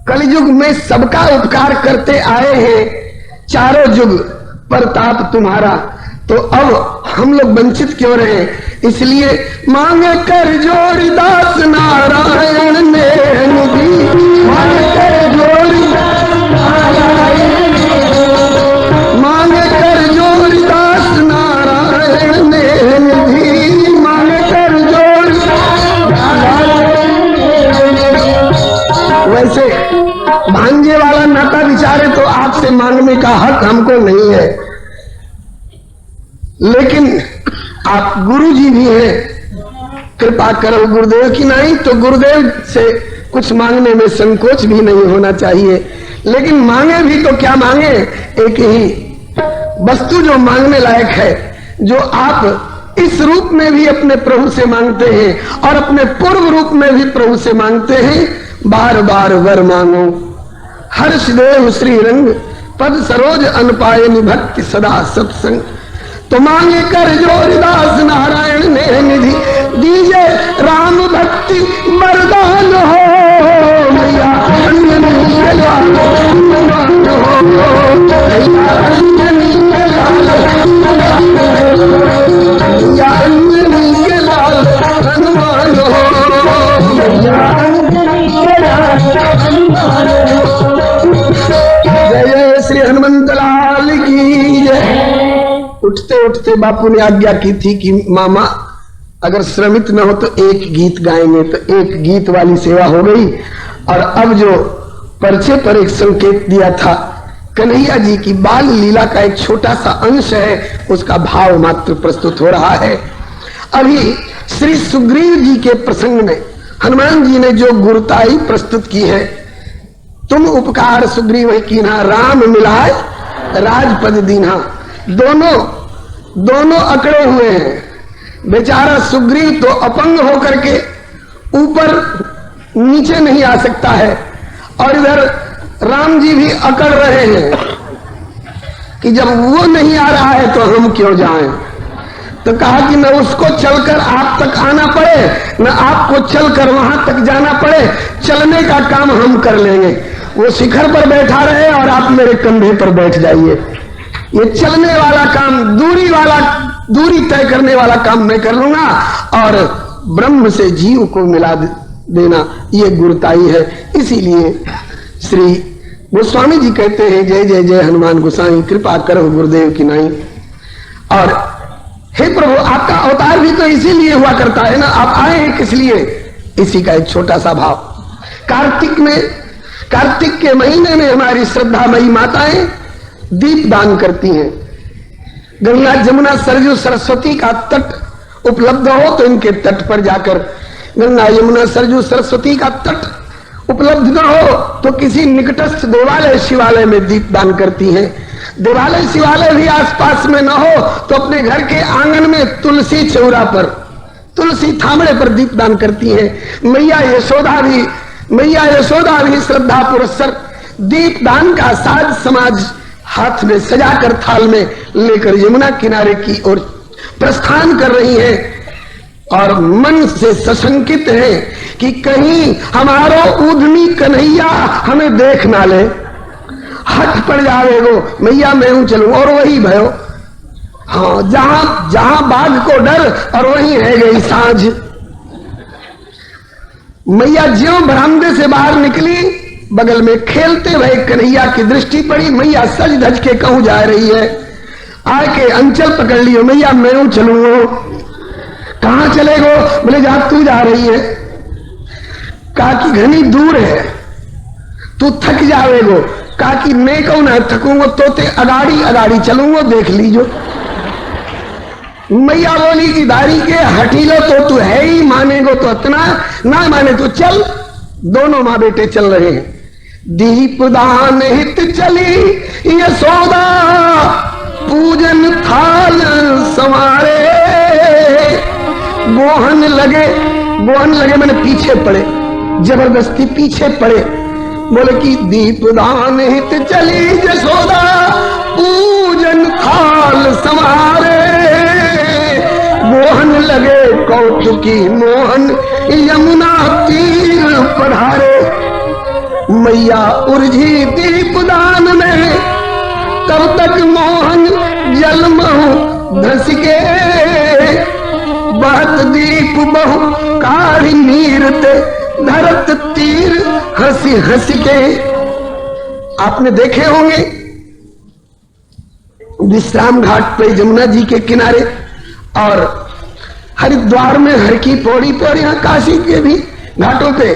कलयुग में सबका उपकार करते आए हैं, चारों युग प्रताप तुम्हारा, तो अब हम लोग वंचित क्यों रहे? इसलिए मांगे कर जोड़ी दास नारायण ने निधि, मांगे कर जोड़ी मांगे कर जोड़ी दास नारायण ने निधि, मांगे कर जोड़ी। वैसे भांजे वाला नाता विचारे तो आपसे मांगने का हक हमको नहीं है, लेकिन आप गुरु जी भी हैं, कृपा करो गुरुदेव की। नहीं तो गुरुदेव से कुछ मांगने में संकोच भी नहीं होना चाहिए। लेकिन मांगे भी तो क्या मांगे, एक ही वस्तु जो मांगने लायक है, जो आप इस रूप में भी अपने प्रभु से मांगते हैं और अपने पूर्व रूप में भी प्रभु से मांगते हैं। बार बार वर मांगो हर्ष देव श्री रंग, पद सरोज अनपायनि भक्ति सदा सत्संग। तो मांगे कर जोड़दास नारायण ने निधि, दीजे राम भक्ति मरदान हो मैया अंजनी के लाल हनुमान हो। मैया अंजनी के लाल हनुमान हो। मैया अंजनी के लाल हनुमान हो। मैया अंजनी के लाल हनुमान हो। जय जय श्री हनुमंत लाल की जय। उठते उठते बापू ने आज्ञा की थी कि मामा अगर श्रमित न हो तो एक गीत गाएंगे, तो एक गीत वाली सेवा हो गई। और अब जो पर्चे पर एक संकेत दिया था, कन्हैया जी की बाल लीला का एक छोटा सा अंश है, उसका भाव मात्र प्रस्तुत हो रहा है। अभी श्री सुग्रीव जी के प्रसंग में हनुमान जी ने जो गुरुताई प्रस्तुत की है, तुम उपकार सुग्रीव कीन्हा, राम मिलाय राजपद दीन्हा। दोनों अकड़े हुए हैं। बेचारा सुग्रीव तो अपंग होकर के ऊपर नीचे नहीं आ सकता है, और इधर राम जी भी अकड़ रहे हैं कि जब वो नहीं आ रहा है तो हम क्यों जाएं। तो कहा कि न उसको चलकर आप तक आना पड़े, न आपको चलकर वहां तक जाना पड़े, चलने का काम हम कर लेंगे। वो शिखर पर बैठा रहे और आप मेरे कंधे पर बैठ जाइए। ये चलने वाला काम, दूरी तय करने वाला काम मैं कर लूंगा, और ब्रह्म से जीव को मिला देना, ये गुरुताई है। इसीलिए श्री गोस्वामी जी कहते हैं, जय जय जय हनुमान गोसाई, कृपा करो गुरुदेव की नाई। और हे प्रभु, आपका अवतार भी तो इसीलिए हुआ करता है ना, आप आए हैं किस लिए? इसी का एक छोटा सा भाव। कार्तिक के महीने में हमारी श्रद्धामयी माताएं दीप दान करती हैं। गंगा जमुना सरयू सरस्वती का तट उपलब्ध हो तो इनके तट पर जाकर, गंगा यमुना सरयू सरस्वती का तट उपलब्ध न हो तो किसी निकटस्थ देवालय शिवालय में दीप दान करती हैं। देवालय शिवालय भी आसपास में न हो तो अपने घर के आंगन में तुलसी चौरा पर, तुलसी थामड़े पर दीप दान करती हैं। मैया यशोदा भी श्रद्धा पुरस्सर दीप दान का साज समाज हाथ में सजाकर थाल में लेकर यमुना किनारे की ओर प्रस्थान कर रही हैं, और मन से सशंकित है कि कहीं हमारो उद्यमी कन्हैया हमें देख ना ले, हट पड़ जावेगो, मैया मैं हूं चलूं। और वही भयो, हाँ, जहां बाघ को डर और वहीं रह गई सांझ। मैया ज्यों बरामदे से बाहर निकली, बगल में खेलते हुए कन्हैया की दृष्टि पड़ी। मैया सज धज के कहूं जा रही है, आके अंचल पकड़ लियो, मैया मैं हूं चलूंगो। कहां चले गो? बोले जहां तू जा रही है। कहा कि घनी दूर है, तू थक जावेगो। कहा कि मैं कहूं ना थकूंगो तो ते अगाड़ी चलूंगो, देख लीजो। मैया बोली कि दारी के हटी लो तो तू है ही, मानेगो तो इतना, ना माने तो चल। दोनों माँ बेटे चल रहे हैं। दीप दान हित चली यशोदा, पूजन थाल संवारे। गोहन लगे मैंने पीछे पड़े, जबरदस्ती पीछे पड़े। बोले कि दीप दान हित चली यशोदा, पूजन थाल संवारे। मोहन लगे कौतुकी मोहन, यमुना तीर पधारे। मैया उर्झी दीप दान में, तब तक मोहन जलमहु धस के। बहत दीप बहु काढ़ी नीरते, धरत तीर हंसी हंसी के। आपने देखे होंगे विश्राम घाट पे यमुना जी के किनारे, और हरिद्वार में हर की पौड़ी पर, यहाँ काशी के भी घाटों पे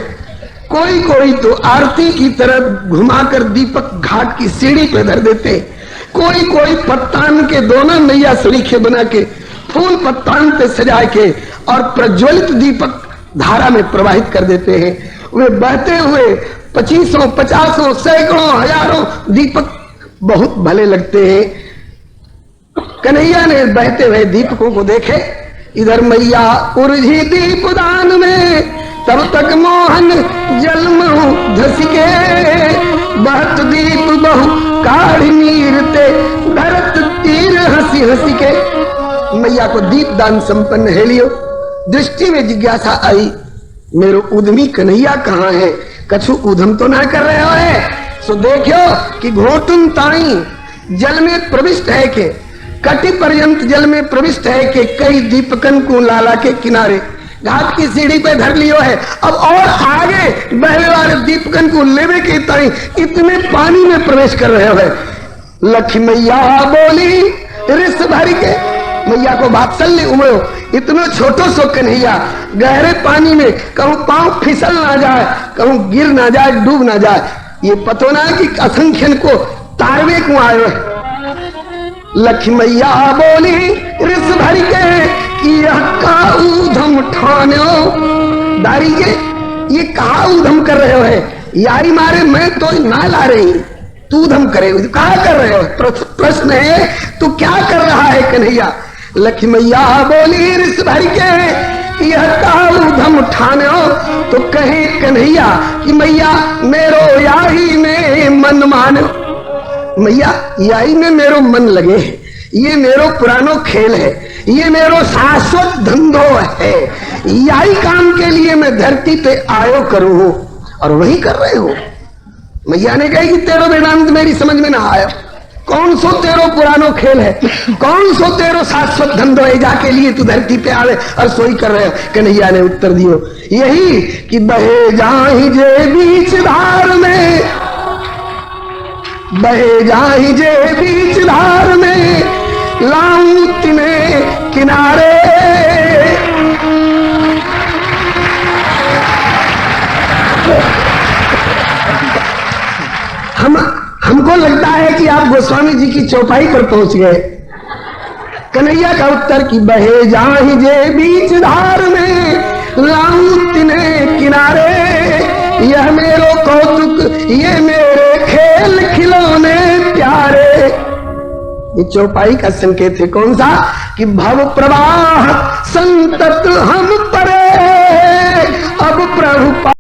कोई तो आरती की तरह घुमाकर दीपक घाट की सीढ़ी पे धर देते। कोई पत्तान के दोनों नैया सलीखे बना के, फूल पत्तान पे सजा के और प्रज्वलित दीपक धारा में प्रवाहित कर देते हैं। वे बहते हुए 2500, 50, सैकड़ों, हजारों दीपक बहुत भले लगते हैं। कन्हैया ने बहते हुए दीपकों को देखे। इधर मैया उर्झी दीप दान में, तब तक मोहन जलमहु धस के। बहत दीप बहु काढ़ी नीरते, धरत तीर हंसी हंसी के। मैया को दीप दान संपन्न है लियो। दृष्टि में जिज्ञासा आई, मेरो उद्यमी कन्हैया कहाँ है? कछु उधम तो ना कर रहे हो है? सो देखो कि घोटुन ताई जल में प्रविष्ट है के, कटि पर्यंत जल में प्रविष्ट है कि कई दीपकन को लाला के किनारे घाट की सीढ़ी पे धर लियो है। अब और आगे बहने वाले दीपकन को लेवे के ताई इतने पानी में प्रवेश कर रहे हो। लक्ष्मी मैया बोली रिस भर के, मैया को वात्सल्य उमड़ो, इतना छोटो सो कन्हैया गहरे पानी में कहूं पांव फिसल ना जाए, कहूं गिर ना जाए, डूब ना जाए। ये पतो ना कि असंख्यन को तारवे को आयो है। लक्ष्मैया बोली रिस भर के कि यह का ऊधम ठान्यो। दारी ये कहा ऊधम कर रहे हो है? यारी मारे मैं तो ना ला रही, तू ऊधम करे कहा कर रहे हो? प्रश्न है तू क्या कर रहा है कन्हैया? लक्ष्मैया बोली रिस भर के यह का ऊधम ठान्यो। तो कहे कन्हैया कि मैया मेरो याही में मन मानो। मैया याई में मेरो मन लगे है, ये मेरो पुरानो खेल है, ये मेरो शाश्वत धंधो है। याई काम के लिए मैं धरती पे आयो करूं और वही कर रहे हो। मैया ने कही कि तेरो वेदांत मेरी समझ में ना आया। कौन सो तेरो पुरानो खेल है, कौन सो तेरो शाश्वत धंधो है जाके लिए तू धरती पे आवे और सोई कर रहे हो? कन्हैया ने उत्तर दियो यही कि बहे जाहि जे बीच धार में, बहे जाहि जे बीच धार में, लाऊं तिने किनारे। हमको लगता है कि आप गोस्वामी जी की चौपाई पर पहुंच गए। कन्हैया का उत्तर कि बहे जाहि जे बीच धार में, लाऊं तिने किनारे। यह मेरो कौतुक, ये मेरे खेल खिलौने प्यारे। ये चौपाई का संकेत है कौन सा? कि भव प्रवाह संतत हम परे, अब प्रभु